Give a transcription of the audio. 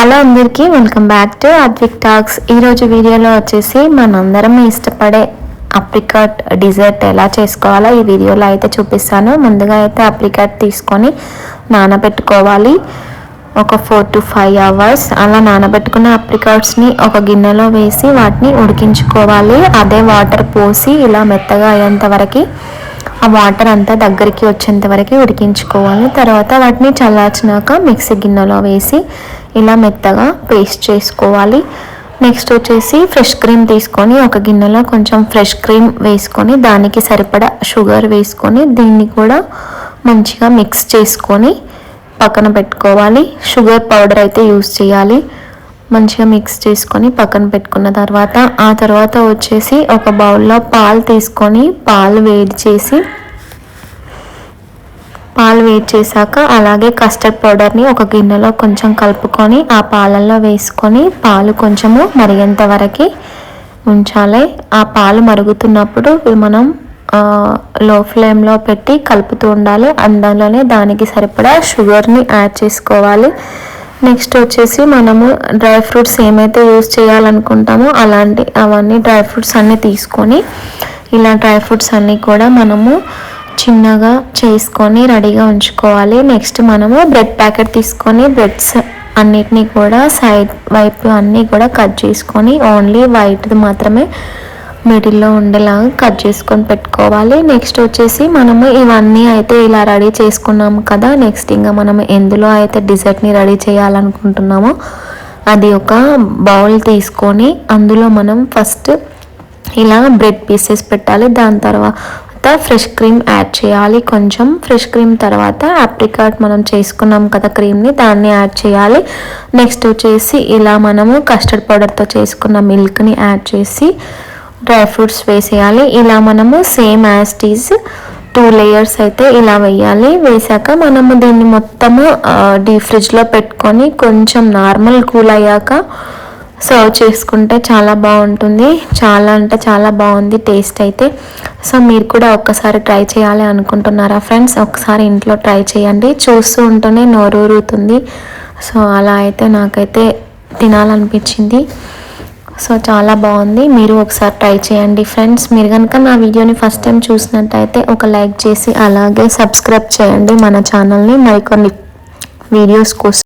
Hello అందరికీ welcome back to Advik talks. ఈరోజు వీడియోలో వచ్చేసి మనందరం ఇష్టపడే అప్రికాట్ డిజర్ట్ ఎలా చేసుకోవాలో ఈ వీడియోలో అయితే చూపిస్తాను. ముందుగా అయితే అప్రికాట్ తీసుకొని నానబెట్టుకోవాలి. ఒక 4 to 5 hours అలా నానబెట్టుకున్న అప్రికాట్స్ని ఒక గిన్నెలో వేసి వాటిని ఉడికించుకోవాలి. అదే వాటర్ పోసి ఇలా మెత్తగా అయ్యేంత వరకు ఆ వాటర్ అంతా దగ్గరికి వచ్చేంత వరకు ఉడికించుకోవాలి. తర్వాత వాటిని చల్లార్చినాక మిక్సీ గిన్నెలో వేసి ఇలా మెత్తగా పేస్ట్ చేసుకోవాలి. నెక్స్ట్ వచ్చేసి ఫ్రెష్ క్రీమ్ తీసుకొని ఒక గిన్నెలో కొంచెం ఫ్రెష్ క్రీమ్ వేసుకొని దానికి సరిపడా షుగర్ వేసుకొని దీన్ని కూడా మంచిగా మిక్స్ చేసుకొని పక్కన పెట్టుకోవాలి. షుగర్ పౌడర్ అయితే యూస్ చేయాలి. మంచిగా మిక్స్ చేసుకొని పక్కన పెట్టుకున్న తర్వాత ఆ తర్వాత వచ్చేసి ఒక బౌల్లో పాలు తీసుకొని పాలు వేడి చేశాక అలాగే కస్టర్డ్ పౌడర్ని ఒక గిన్నెలో కొంచెం కలుపుకొని ఆ పాలల్లో వేసుకొని పాలు కొంచెము మరిగేంత వరకు ఉంచాలి. ఆ పాలు మరుగుతున్నప్పుడు మనం లో ఫ్లేమ్లో పెట్టి కలుపుతూ ఉండాలి. అందులోనే దానికి సరిపడా షుగర్ని యాడ్ చేసుకోవాలి. నెక్స్ట్ వచ్చేసి మనము డ్రై ఫ్రూట్స్ ఏమైతే యూస్ చేయాలనుకుంటామో అవన్నీ డ్రై ఫ్రూట్స్ అన్నీ తీసుకొని ఇలా డ్రై ఫ్రూట్స్ అన్నీ కూడా మనము చిన్నగా చేసుకొని రెడీగా ఉంచుకోవాలి. నెక్స్ట్ మనము బ్రెడ్ ప్యాకెట్ తీసుకొని బ్రెడ్స్ అన్నిటినీ కూడా సైడ్ వైపు అన్నీ కూడా కట్ చేసుకొని ఓన్లీ వైట్ది మాత్రమే మిడిల్లో ఉండేలాగా కట్ చేసుకొని పెట్టుకోవాలి. నెక్స్ట్ వచ్చేసి మనము ఇవన్నీ అయితే ఇలా రెడీ చేసుకున్నాము కదా. నెక్స్ట్ ఇంకా మనం ఎందులో అయితే డిజర్ట్ని రెడీ చేయాలనుకుంటున్నామో అది ఒక బౌల్ తీసుకొని అందులో మనం ఫస్ట్ ఇలా బ్రెడ్ పీసెస్ పెట్టాలి. దాని తర్వాత ఫ్రెష్ క్రీమ్ యాడ్ చేయాలి. కొంచెం ఫ్రెష్ క్రీమ్ తర్వాత అప్రికాట్ మనం చేసుకున్నాం కదా క్రీమ్ని దాన్ని యాడ్ చేయాలి. నెక్స్ట్ వచ్చేసి ఇలా మనము కస్టర్డ్ పౌడర్తో చేసుకున్న మిల్క్ని యాడ్ చేసి డ్రై ఫ్రూట్స్ వేసేయాలి. ఇలా మనము సేమ్ యాజ్ టీజ్ 2 లేయర్స్ అయితే ఇలా వేయాలి. వేసాక మనము దీన్ని మొత్తము డీప్ ఫ్రిడ్జ్లో పెట్టుకొని కొంచెం నార్మల్ కూల్ అయ్యాక సర్వ్ చేసుకుంటే చాలా బాగుంటుంది. చాలా అంటే చాలా బాగుంది టేస్ట్ అయితే. సో మీరు కూడా ఒక్కసారి ట్రై చేయాలి అనుకుంటున్నారా ఫ్రెండ్స్? ఒకసారి ఇంట్లో ట్రై చేయండి. చూస్తూ ఉంటేనే నోరూరుతుంది. సో అలా అయితే నాకైతే తినాలనిపించింది. సో చాలా బాగుంది. మీరు ఒకసారి ట్రై చేయండి ఫ్రెండ్స్. మీరు కనుక నా వీడియోని ఫస్ట్ టైం చూసినట్టయితే ఒక లైక్ చేసి అలాగే సబ్స్క్రైబ్ చేయండి మన ఛానల్ని. మరికొన్ని వీడియోస్ కోసం